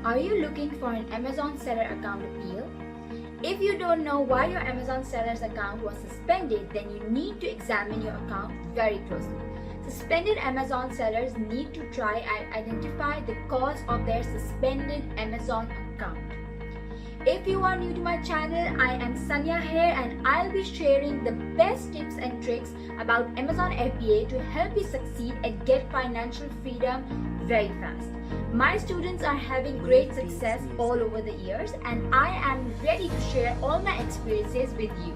Are you looking for an Amazon seller account appeal? If you don't know why your Amazon seller's account was suspended, then you need to examine your account very closely. Suspended Amazon sellers need to try and identify the cause of their suspended Amazon account. If you are new to my channel, I am Sanya here and I'll be sharing the best tips and tricks about Amazon FBA to help you succeed and get financial freedom very fast. My students are having great success all over the years and I am ready to share all my experiences with you.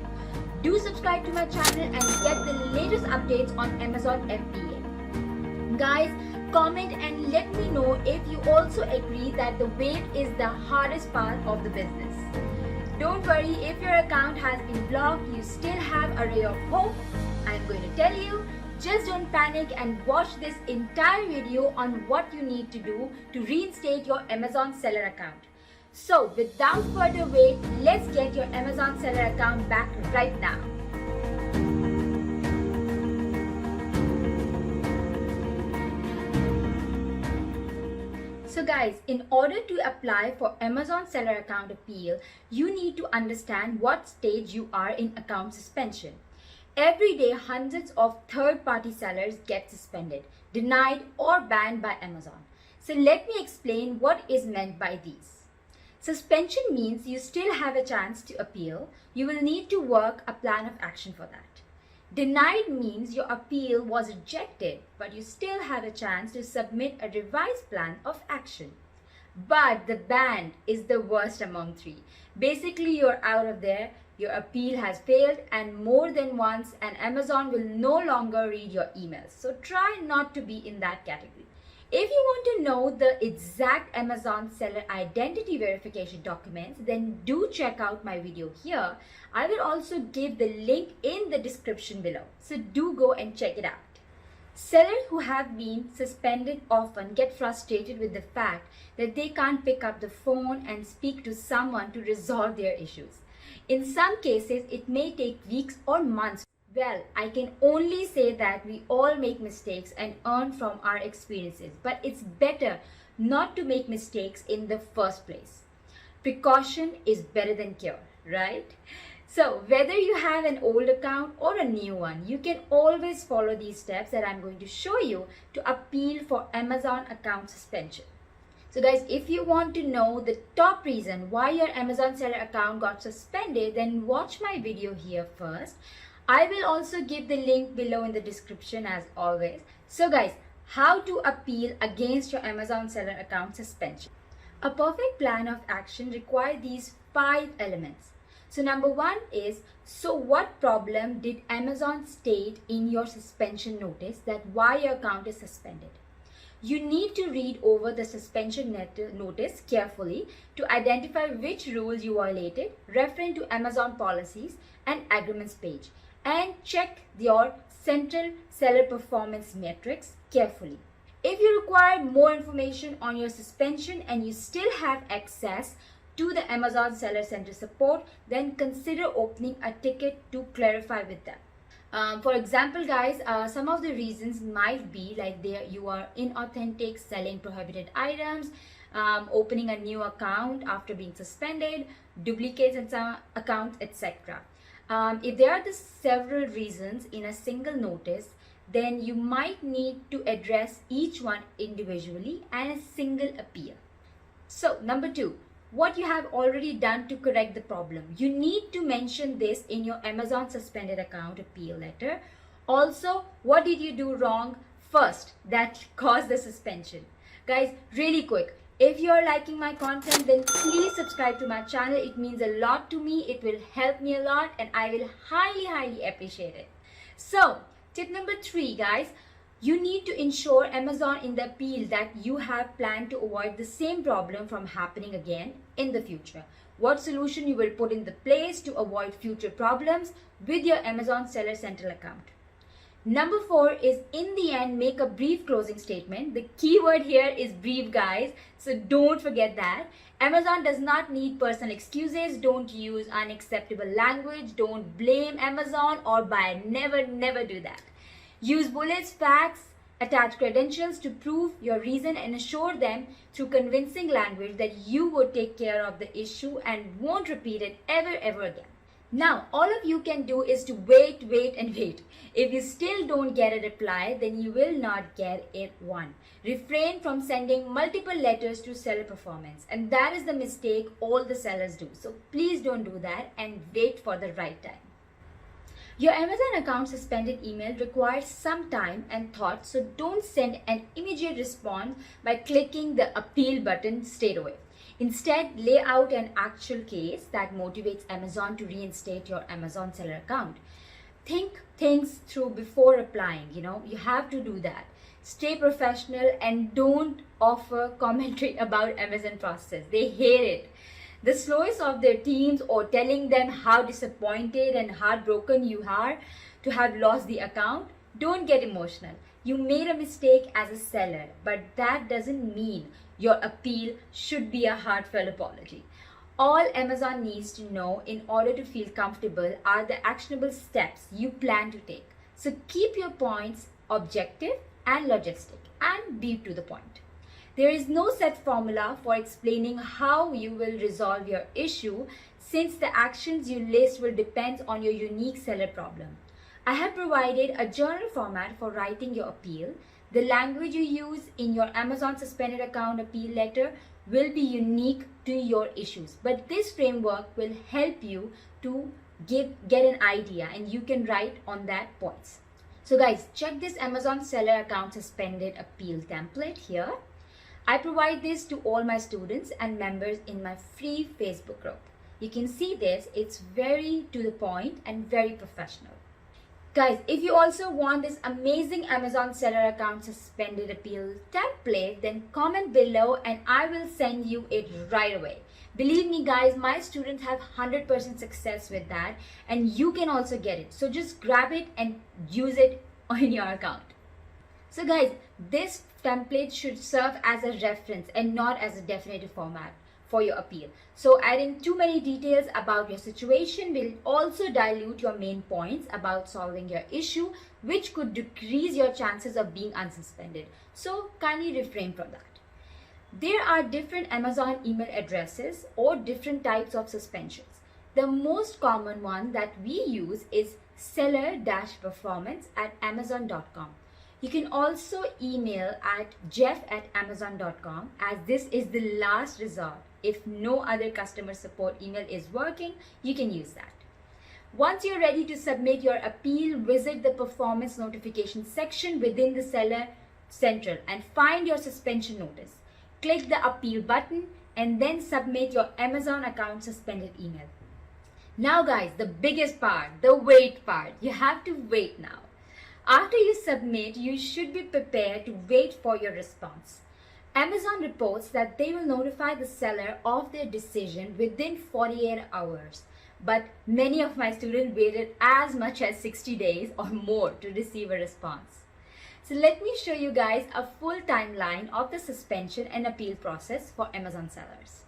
Do subscribe to my channel and get the latest updates on Amazon FBA. Guys, comment and let me know if you also agree that the wait is the hardest part of the business. Don't worry, if your account has been blocked, you still have a ray of hope. I'm going to tell you, just don't panic and watch this entire video on what you need to do to reinstate your Amazon seller account. So without further wait, let's get your Amazon seller account back right now. So guys, in order to apply for Amazon seller account appeal, you need to understand what stage you are in account suspension. Every day, hundreds of third-party sellers get suspended, denied or banned by Amazon. So let me explain what is meant by these. Suspension means you still have a chance to appeal. You will need to work a plan of action for that. Denied means your appeal was rejected, but you still have a chance to submit a revised plan of action. But the banned is the worst among three. Basically, you're out of there, your appeal has failed, and more than once, and Amazon will no longer read your emails. So try not to be in that category. If you want to know the exact Amazon seller identity verification documents, then do check out my video here. I will also give the link in the description below. So do go and check it out. Sellers who have been suspended often get frustrated with the fact that they can't pick up the phone and speak to someone to resolve their issues. In some cases, it may take weeks or months. Well, I can only say that we all make mistakes and earn from our experiences, but it's better not to make mistakes in the first place. Precaution is better than cure, right? So whether you have an old account or a new one, you can always follow these steps that I'm going to show you to appeal for Amazon account suspension. So guys, if you want to know the top reason why your Amazon seller account got suspended, then watch my video here first. I will also give the link below in the description as always. So guys, how to appeal against your Amazon seller account suspension. A perfect plan of action requires these 5 elements. So number 1 is, so what problem did Amazon state in your suspension notice that why your account is suspended? You need to read over the suspension notice carefully to identify which rules you violated, referring to Amazon policies and agreements page, and check your central seller performance metrics carefully. If you require more information on your suspension and you still have access to the Amazon Seller Center support, then consider opening a ticket to clarify with them. For example, guys, some of the reasons might be like you are inauthentic, selling prohibited items, opening a new account after being suspended, duplicates in some accounts, etc. If there are the several reasons in a single notice, then you might need to address each one individually and a single appeal. So number 2, what you have already done to correct the problem. You need to mention this in your Amazon suspended account appeal letter. Also, what did you do wrong first that caused the suspension? Guys, really quick, if you're liking my content, then please subscribe to my channel. It means a lot to me. It will help me a lot and I will highly appreciate it. So, tip number 3, guys. You need to ensure Amazon in the appeal that you have planned to avoid the same problem from happening again in the future. What solution you will put in the place to avoid future problems with your Amazon Seller Central account. Number 4 is, in the end, make a brief closing statement. The keyword here is brief, guys, so don't forget that. Amazon does not need personal excuses. Don't use unacceptable language. Don't blame Amazon or buy. Never do that. Use bullets, facts, Attach credentials to prove your reason and assure them through convincing language that you would take care of the issue and won't repeat it ever again. Now, all of you can do is to wait and wait. If you still don't get a reply, then you will not get it one. Refrain from sending multiple letters to seller performance, and that is the mistake all the sellers do. So please don't do that and wait for the right time. Your Amazon account suspended email requires some time and thought, so don't send an immediate response by clicking the appeal button straight away. Instead, lay out an actual case that motivates Amazon to reinstate your Amazon seller account. Think things through before replying. You have to do that. Stay professional and don't offer commentary about Amazon process. They hate it. The slowest of their teams, or telling them how disappointed and heartbroken you are to have lost the account. Don't get emotional. You made a mistake as a seller, but that doesn't mean your appeal should be a heartfelt apology. All Amazon needs to know in order to feel comfortable are the actionable steps you plan to take. So keep your points objective and logistic and be to the point. There is no set formula for explaining how you will resolve your issue, since the actions you list will depend on your unique seller problem. I have provided a journal format for writing your appeal. The language you use in your Amazon suspended account appeal letter will be unique to your issues, but this framework will help you to get an idea, and you can write on that points. So guys, check this Amazon seller account suspended appeal template here. I provide this to all my students and members in my free Facebook group. You can see this, it's very to the point and very professional. Guys, if you also want this amazing Amazon seller account suspended appeal template, then comment below and I will send you it right away. Believe me guys, my students have 100% success with that, and you can also get it. So just grab it and use it on your account. So guys, this template should serve as a reference and not as a definitive format for your appeal. So adding too many details about your situation will also dilute your main points about solving your issue, which could decrease your chances of being unsuspended. So kindly refrain from that. There are different Amazon email addresses or different types of suspensions. The most common one that we use is seller-performance@amazon.com. You can also email at jeff@amazon.com, as this is the last resort. If no other customer support email is working, you can use that. Once you're ready to submit your appeal, visit the performance notification section within the Seller Central and find your suspension notice. Click the appeal button and then submit your Amazon account suspended email. Now guys, the biggest part, the wait part. You have to wait now. After you submit, you should be prepared to wait for your response. Amazon reports that they will notify the seller of their decision within 48 hours. But many of my students waited as much as 60 days or more to receive a response. So let me show you guys a full timeline of the suspension and appeal process for Amazon sellers.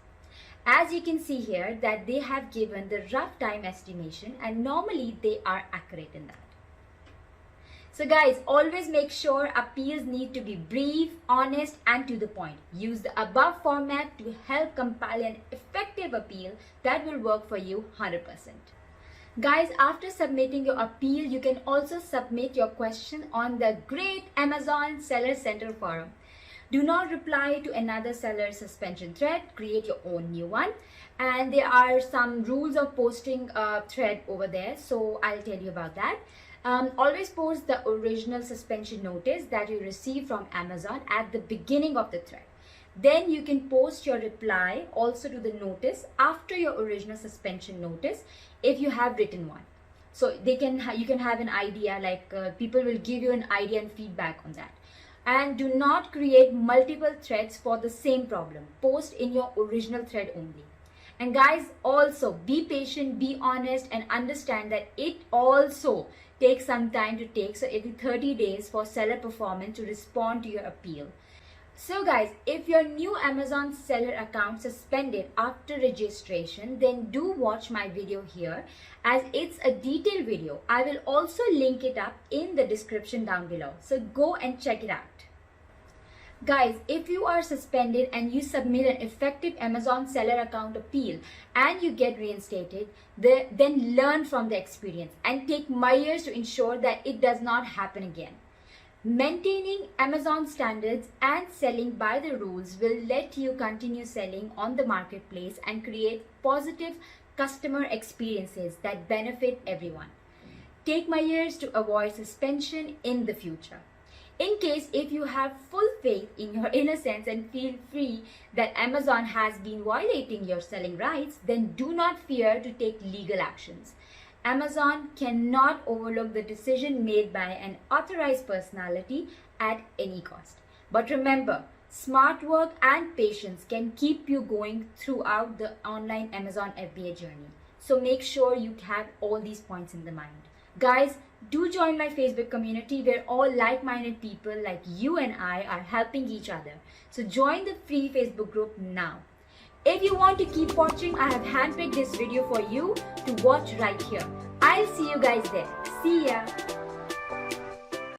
As you can see here that they have given the rough time estimation, and normally they are accurate in that. So guys, always make sure appeals need to be brief, honest and to the point. Use the above format to help compile an effective appeal that will work for you 100%. Guys, after submitting your appeal, you can also submit your question on the great Amazon Seller Central forum. Do not reply to another seller suspension thread, create your own new one. And there are some rules of posting a thread over there, so I'll tell you about that. Always post the original suspension notice that you receive from Amazon at the beginning of the thread. Then you can post your reply also to the notice after your original suspension notice if you have written one. So you can have an idea, like people will give you an idea and feedback on that. And do not create multiple threads for the same problem. Post in your original thread only. And guys, also be patient, be honest and understand that it also takes some time to take. So every 30 days for seller performance to respond to your appeal. So guys, if your new Amazon seller account suspended after registration, then do watch my video here as it's a detailed video. I will also link it up in the description down below. So go and check it out. Guys, if you are suspended and you submit an effective Amazon seller account appeal and you get reinstated, then learn from the experience and take measures to ensure that it does not happen again. Maintaining Amazon standards and selling by the rules will let you continue selling on the marketplace and create positive customer experiences that benefit everyone. Take measures to avoid suspension in the future. In case if you have full faith in your innocence and feel free that Amazon has been violating your selling rights, then do not fear to take legal actions. Amazon cannot overlook the decision made by an authorized personality at any cost. But remember, smart work and patience can keep you going throughout the online Amazon FBA journey. So make sure you have all these points in the mind. Guys, do join my Facebook community where all like-minded people like you and I are helping each other. So join the free Facebook group now. If you want to keep watching, I have handpicked this video for you to watch right here. I'll see you guys there. See ya!